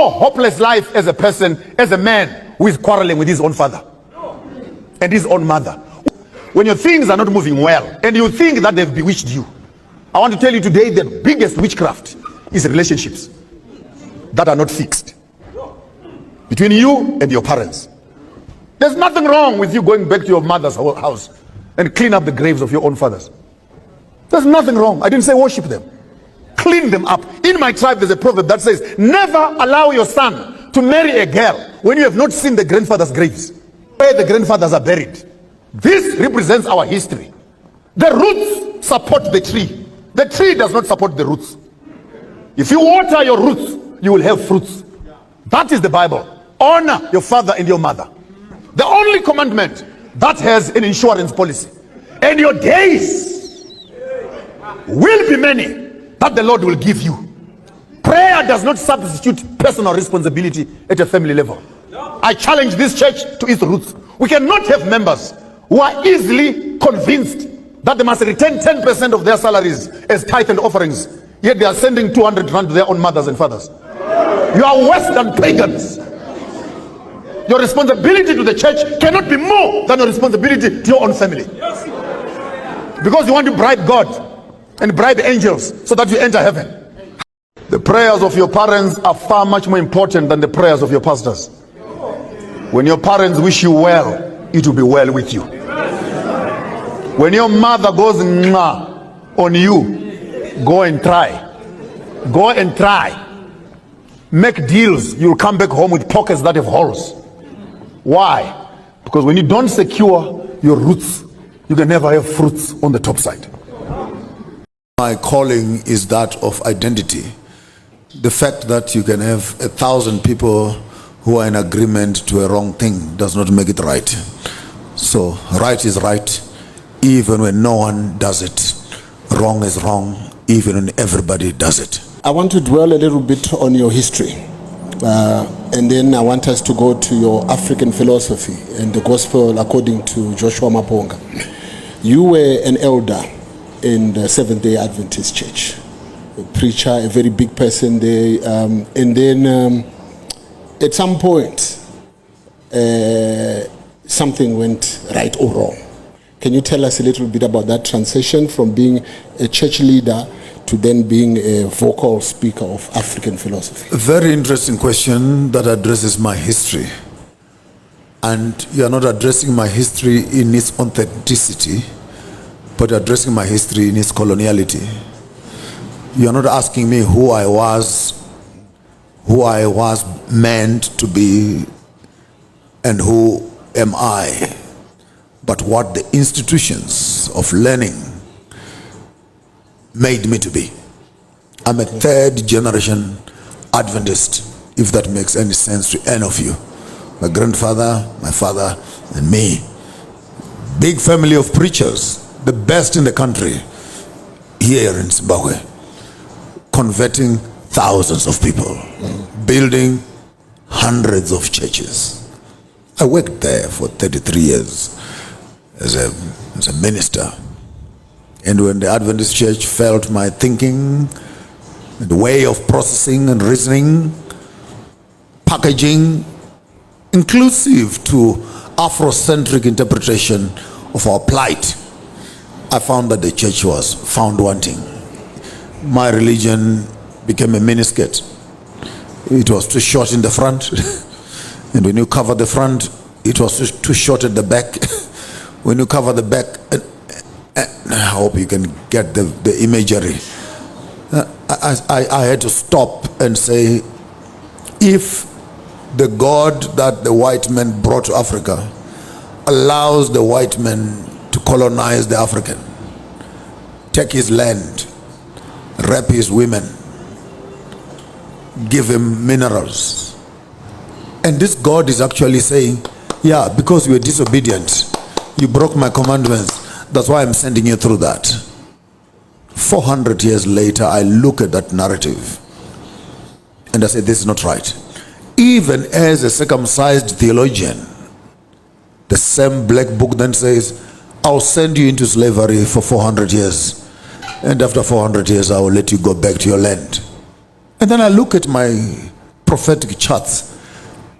more hopeless life as a person, as a man who is quarreling with his own father and his own mother. When your things are not moving well and you think that they've bewitched you, I want to tell you today the biggest witchcraft is relationships that are not fixed between you and your parents. There's nothing wrong with you going back to your mother's house and clean up the graves of your own fathers. There's nothing wrong. I didn't say worship them. Clean them up. In my tribe, there's a proverb that says, never allow your son to marry a girl when you have not seen the grandfather's graves, where the grandfathers are buried. This represents our history. The roots support the tree. The tree does not support the roots. If you water your roots, you will have fruits. That is the Bible. Honor your father and your mother. The only commandment that has an insurance policy. And your days will be many that the Lord will give you. Prayer does not substitute personal responsibility at a family level. I challenge this church to its roots. We cannot have members who are easily convinced that they must return 10% of their salaries as tithe and offerings, yet they are sending 200 rand to their own mothers and fathers. You are worse than pagans. Your responsibility to the church cannot be more than your responsibility to your own family. Because you want to bribe God and bribe angels so that you enter heaven. The prayers of your parents are far much more important than the prayers of your pastors. When your parents wish you well, it will be well with you. When your mother goes mwah on you, go and try. Go and try. Make deals. You'll come back home with pockets that have holes. Why? Because when you don't secure your roots, you can never have fruits on the top side. My calling is that of identity. The fact that you can have 1,000 people who are in agreement to a wrong thing does not make it right. So right is right even when no one does it. Wrong is wrong even when everybody does it. I want to dwell a little bit on your history. And then I want us to go to your African philosophy and the gospel according to Joshua Maponga. You were an elder in the Seventh-day Adventist Church, a preacher, a very big person there. And then at some point, something went right or wrong. Can you tell us a little bit about that transition from being a church leader to then being a vocal speaker of African philosophy? A very interesting question that addresses my history. And you are not addressing my history in its authenticity, but addressing my history in its coloniality. You are not asking me who I was meant to be, and who am I, but what the institutions of learning made me to be. I'm a third generation Adventist, if that makes any sense to any of you. My grandfather, my father, and me. Big family of preachers, the best in the country, here in Zimbabwe, converting thousands of people, building hundreds of churches. I worked there for 33 years as a minister. And when the Adventist Church felt my thinking, the way of processing and reasoning, packaging, inclusive to Afrocentric interpretation of our plight, I found that the church was found wanting. My religion became a miniskirt. It was too short in the front. And when you cover the front, it was too short at the back. When you cover the back, I hope you can get the imagery. I had to stop and say, if the God that the white man brought to Africa allows the white man to colonize the African, take his land, rape his women, give him minerals, and this God is actually saying, yeah, because you were disobedient, you broke my commandments, that's why I'm sending you through that. 400 years later, I look at that narrative and I say, this is not right. Even as a circumcised theologian, the same black book then says, I'll send you into slavery for 400 years, and after 400 years I will let you go back to your land. And then I look at my prophetic charts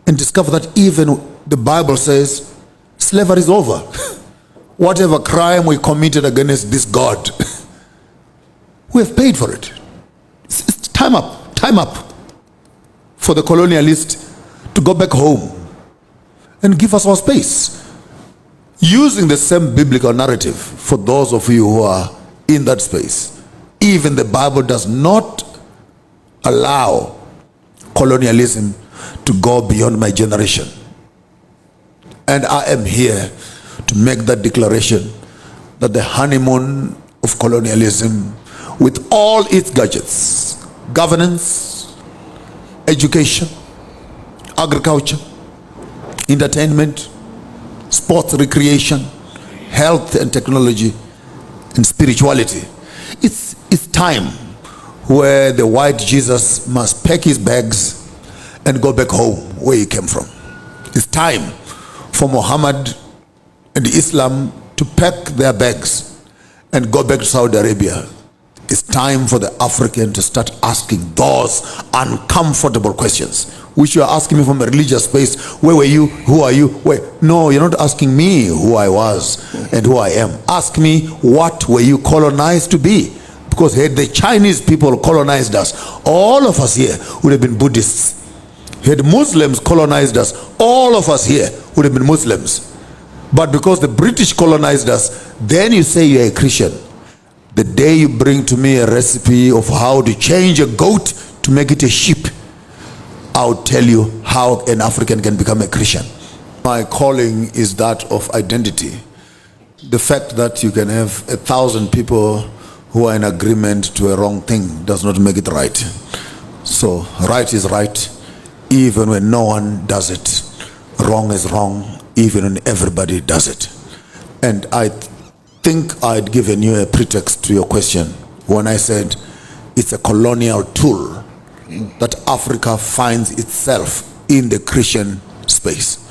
and discover that even the Bible says slavery is over. Whatever crime we committed against this God, we have paid for it. It's time up for the colonialist to go back home and give us our space. Using the same biblical narrative for those of you who are in that space, even the Bible does not allow colonialism to go beyond my generation. And I am here to make that declaration that the honeymoon of colonialism, with all its gadgets, governance, education, agriculture, entertainment, sports, recreation, health and technology, and spirituality, it's time where the white Jesus must pack his bags and go back home where he came from. It's time for Muhammad and Islam to pack their bags and go back to Saudi Arabia. It's time for the African to start asking those uncomfortable questions, which you are asking me from a religious space. Where were you? Who are you? Where? No, you're not asking me who I was and who I am. Ask me, what were you colonized to be? Because had the Chinese people colonized us, all of us here would have been Buddhists. Had Muslims colonized us, all of us here would have been Muslims. But because the British colonized us, then you say you're a Christian. The day you bring to me a recipe of how to change a goat to make it a sheep, I'll tell you how an African can become a Christian. My calling is that of identity. The fact that you can have 1,000 people who are in agreement to a wrong thing does not make it right. So right is right, even when no one does it. Wrong is wrong, even when everybody does it. And I think I'd given you a pretext to your question when I said it's a colonial tool that Africa finds itself in the Christian space.